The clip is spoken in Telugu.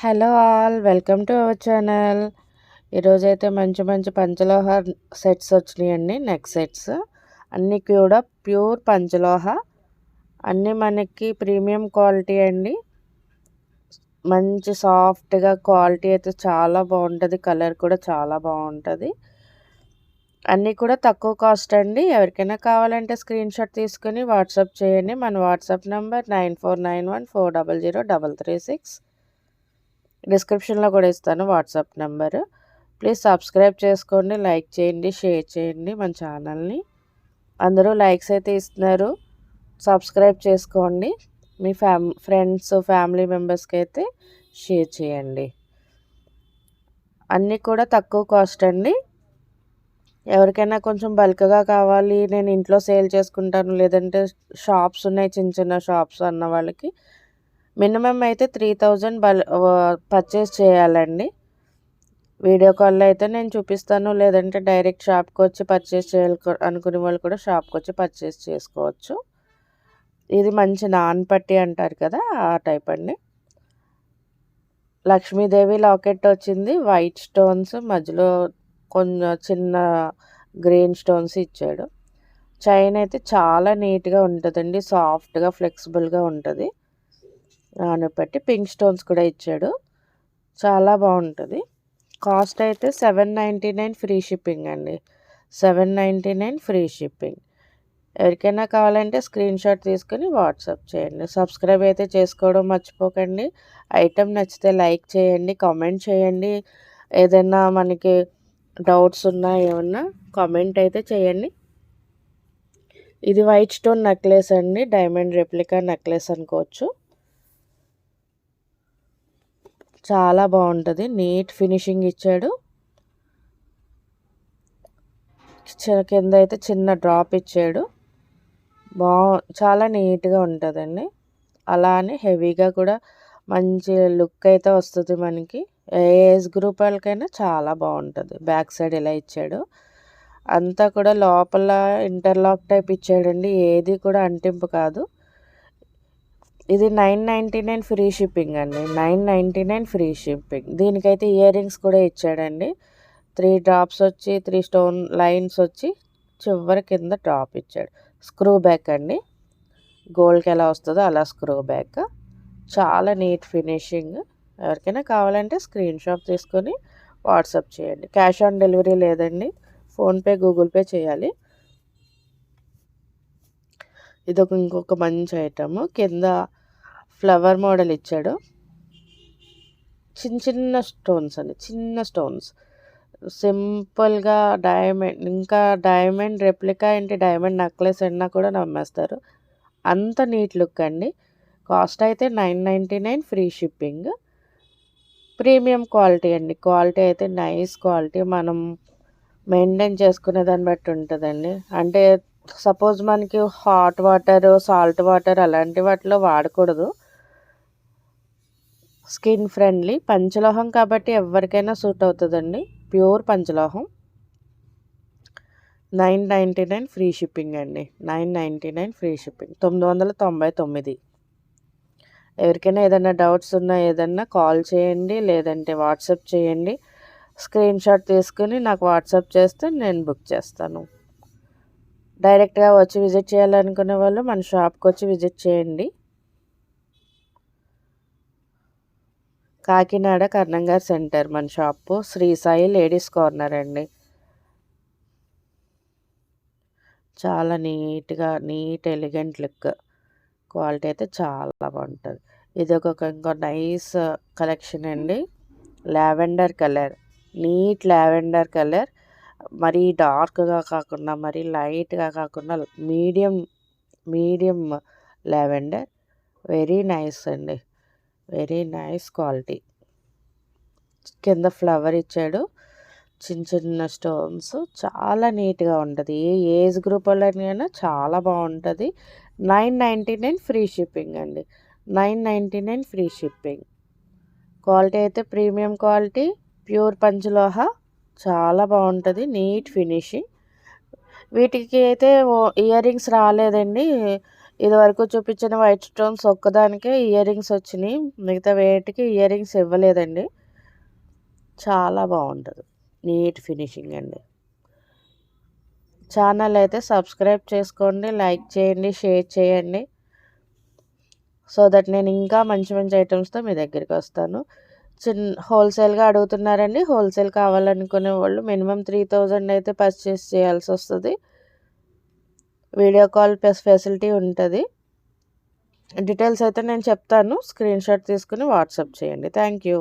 Hello all welcome to our channel. ఈరోజైతే మంచి మంచి పంచలోహ సెట్స్ వచ్చినాయండి. నెక్ సెట్స్ అన్నీ కూడా ప్యూర్ పంచలోహ, అన్నీ మనకి ప్రీమియం క్వాలిటీ అండి. మంచి సాఫ్ట్గా క్వాలిటీ అయితే చాలా బాగుంటుంది. కలర్ కూడా చాలా బాగుంటుంది. అన్నీ కూడా తక్కువ కాస్ట్ అండి. ఎవరికైనా కావాలంటే స్క్రీన్ షాట్ తీసుకుని వాట్సాప్ చేయండి. మన వాట్సాప్ నెంబర్ 9491400336. డిస్క్రిప్షన్లో కూడా ఇస్తాను వాట్సాప్ నెంబరు. ప్లీజ్ సబ్స్క్రైబ్ చేసుకోండి, లైక్ చేయండి, షేర్ చేయండి మన ఛానల్ని. అందరూ లైక్స్ అయితే ఇస్తున్నారు, సబ్స్క్రైబ్ చేసుకోండి. మీ ఫ్రెండ్స్ ఫ్యామిలీ మెంబర్స్కి అయితే షేర్ చేయండి. అన్నీ కూడా తక్కువ కాస్ట్ అండి. ఎవరికైనా కొంచెం బల్క్గా కావాలి, నేను ఇంట్లో సేల్ చేసుకుంటాను, లేదంటే షాప్స్ ఉన్నాయి చిన్న చిన్న షాప్స్ అన్న వాళ్ళకి మినిమం అయితే 3000 పర్చేస్ చేయాలండి. వీడియో కాల్లో అయితే నేను చూపిస్తాను, లేదంటే డైరెక్ట్ షాప్కి వచ్చి పర్చేస్ చేయాలి అనుకునే వాళ్ళు కూడా షాప్కి వచ్చి పర్చేస్ చేసుకోవచ్చు. ఇది మంచి నాన్ పట్టి అంటారు కదా, ఆ టైప్ అండి. లక్ష్మీదేవి లాకెట్ వచ్చింది, వైట్ స్టోన్స్, మధ్యలో కొంచెం చిన్న గ్రీన్ స్టోన్స్ ఇచ్చాడు. చైన్ అయితే చాలా నీట్గా ఉంటుందండి, సాఫ్ట్గా ఫ్లెక్సిబుల్గా ఉంటుంది. దాన్ని బట్టి పింక్ స్టోన్స్ కూడా ఇచ్చాడు, చాలా బాగుంటుంది. కాస్ట్ అయితే 799 ఫ్రీ షిప్పింగ్ అండి. 799 ఫ్రీ షిప్పింగ్. ఎవరికైనా కావాలంటే స్క్రీన్ షాట్ తీసుకొని వాట్సాప్ చేయండి. సబ్స్క్రైబ్ అయితే చేసుకోవడం మర్చిపోకండి. ఐటెం నచ్చితే లైక్ చేయండి, కామెంట్ చేయండి. ఏదైనా మనకి డౌట్స్ ఉన్నా ఏమన్నా కామెంట్ అయితే చేయండి. ఇది వైట్ స్టోన్ నెక్లెస్ అండి, డైమండ్ రెప్లికా నెక్లెస్ అనుకోవచ్చు. చాలా బాగుంటుంది, నీట్ ఫినిషింగ్ ఇచ్చాడు. కింద అయితే చిన్న డ్రాప్ ఇచ్చాడు. చాలా నీట్గా ఉంటుందండి. అలానే హెవీగా కూడా మంచి లుక్ అయితే వస్తుంది మనకి. ఏ ఏజ్ గ్రూప్ వాళ్ళకైనా చాలా బాగుంటుంది. బ్యాక్ సైడ్ ఇలా ఇచ్చాడు, అంతా కూడా లోపల ఇంటర్లాక్ టైప్ ఇచ్చాడండి, ఏది కూడా అంటింపు కాదు. ఇది 999 ఫ్రీ షిప్పింగ్ అండి. 999 ఫ్రీ షిప్పింగ్. దీనికైతే ఇయర్ రింగ్స్ కూడా ఇచ్చాడండి. 3 డ్రాప్స్ వచ్చి 3 స్టోన్ లైన్స్ వచ్చి చివరి కింద డ్రాప్ ఇచ్చాడు. స్క్రూ బ్యాక్ అండి, గోల్డ్కి ఎలా వస్తుందో అలా స్క్రూ బ్యాక్. చాలా నీట్ ఫినిషింగ్. ఎవరికైనా కావాలంటే స్క్రీన్ షాట్ తీసుకొని వాట్సాప్ చేయండి. క్యాష్ ఆన్ డెలివరీ లేదండి, ఫోన్పే గూగుల్ పే చేయాలి. ఇదొక ఇంకొక మంచి ఐటమ్. కింద ఫ్లవర్ మోడల్ ఇచ్చాడు, చిన్న చిన్న స్టోన్స్ అండి, చిన్న స్టోన్స్ సింపుల్గా. డైమండ్, ఇంకా డైమండ్ రెప్లికా ఏంటి, డైమండ్ నెక్లెస్ అన్నా కూడా నమ్మేస్తారు, అంత నీట్ లుక్ అండి. కాస్ట్ అయితే 999 ఫ్రీ షిప్పింగ్. ప్రీమియం క్వాలిటీ అండి. క్వాలిటీ అయితే నైస్ క్వాలిటీ. మనం మెయింటైన్ చేసుకునే దాన్ని బట్టి ఉంటుందండి. అంటే సపోజ్ మనకి హాట్ వాటర్, సాల్ట్ వాటర్ అలాంటి వాటిలో వాడకూడదు. స్కిన్ ఫ్రెండ్లీ పంచలోహం కాబట్టి ఎవరికైనా సూట్ అవుతుందండి. ప్యూర్ పంచలోహం. 999 ఫ్రీ షిప్పింగ్ అండి. 999 ఫ్రీ షిప్పింగ్. 999. ఎవరికైనా ఏదైనా డౌట్స్ ఉన్నా ఏదన్నా కాల్ చేయండి, లేదంటే వాట్సాప్ చేయండి. స్క్రీన్ షాట్ తీసుకుని నాకు వాట్సాప్ చేస్తే నేను బుక్ చేస్తాను. డైరెక్ట్గా వచ్చి విజిట్ చేయాలనుకునే వాళ్ళు మన షాప్కి వచ్చి విజిట్ చేయండి. కాకినాడ కర్ణంగారి సెంటర్ మన shop. Sri Sai ladies corner అండి. చాలా నీట్గా, నీట్ ఎలిగెంట్ లుక్. క్వాలిటీ అయితే చాలా బాగుంటుంది. ఇది ఇంకో నైస్ కలెక్షన్ అండి. Lavender colour, neat lavender colour. మరీ డార్క్గా కాకుండా మరీ లైట్గా కాకుండా మీడియం లావెండర్. వెరీ నైస్ అండి, వెరీ నైస్ క్వాలిటీ. కింద ఫ్లవర్ ఇచ్చాడు, చిన్న చిన్న స్టోన్స్. చాలా నీట్గా ఉంటుంది. ఏ ఏజ్ గ్రూప్ వాళ్ళైనా చాలా బాగుంటుంది. 999 ఫ్రీ షిప్పింగ్ అండి. 999 ఫ్రీ షిప్పింగ్. క్వాలిటీ అయితే ప్రీమియం క్వాలిటీ, ప్యూర్ పంచలోహ. చాలా బాగుంటుంది, నీట్ ఫినిషింగ్. వీటికి అయితే ఇయర్ రింగ్స్ రాలేదండి. ఇదివరకు చూపించిన వైట్ స్టోన్స్ ఒక్కదానికే ఇయర్ రింగ్స్ వచ్చినాయి, మిగతా వేటికి ఇయర్ రింగ్స్ ఇవ్వలేదండి. చాలా బాగుంటుంది, నీట్ ఫినిషింగ్ అండి. ఛానల్ అయితే సబ్స్క్రైబ్ చేసుకోండి, లైక్ చేయండి, షేర్ చేయండి. సో దట్ నేను ఇంకా మంచి మంచి ఐటమ్స్తో మీ దగ్గరికి వస్తాను. హోల్సేల్గా అడుగుతున్నారండి. హోల్సేల్ కావాలనుకునే వాళ్ళు మినిమం 3000 అయితే పర్చేస్ చేయాల్సి వస్తుంది. వీడియో కాల్ ప్లస్ ఫెసిలిటీ ఉంటుంది. డీటెయిల్స్ అయితే నేను చెప్తాను, స్క్రీన్ షాట్ తీసుకుని వాట్సాప్ చేయండి. Thank you.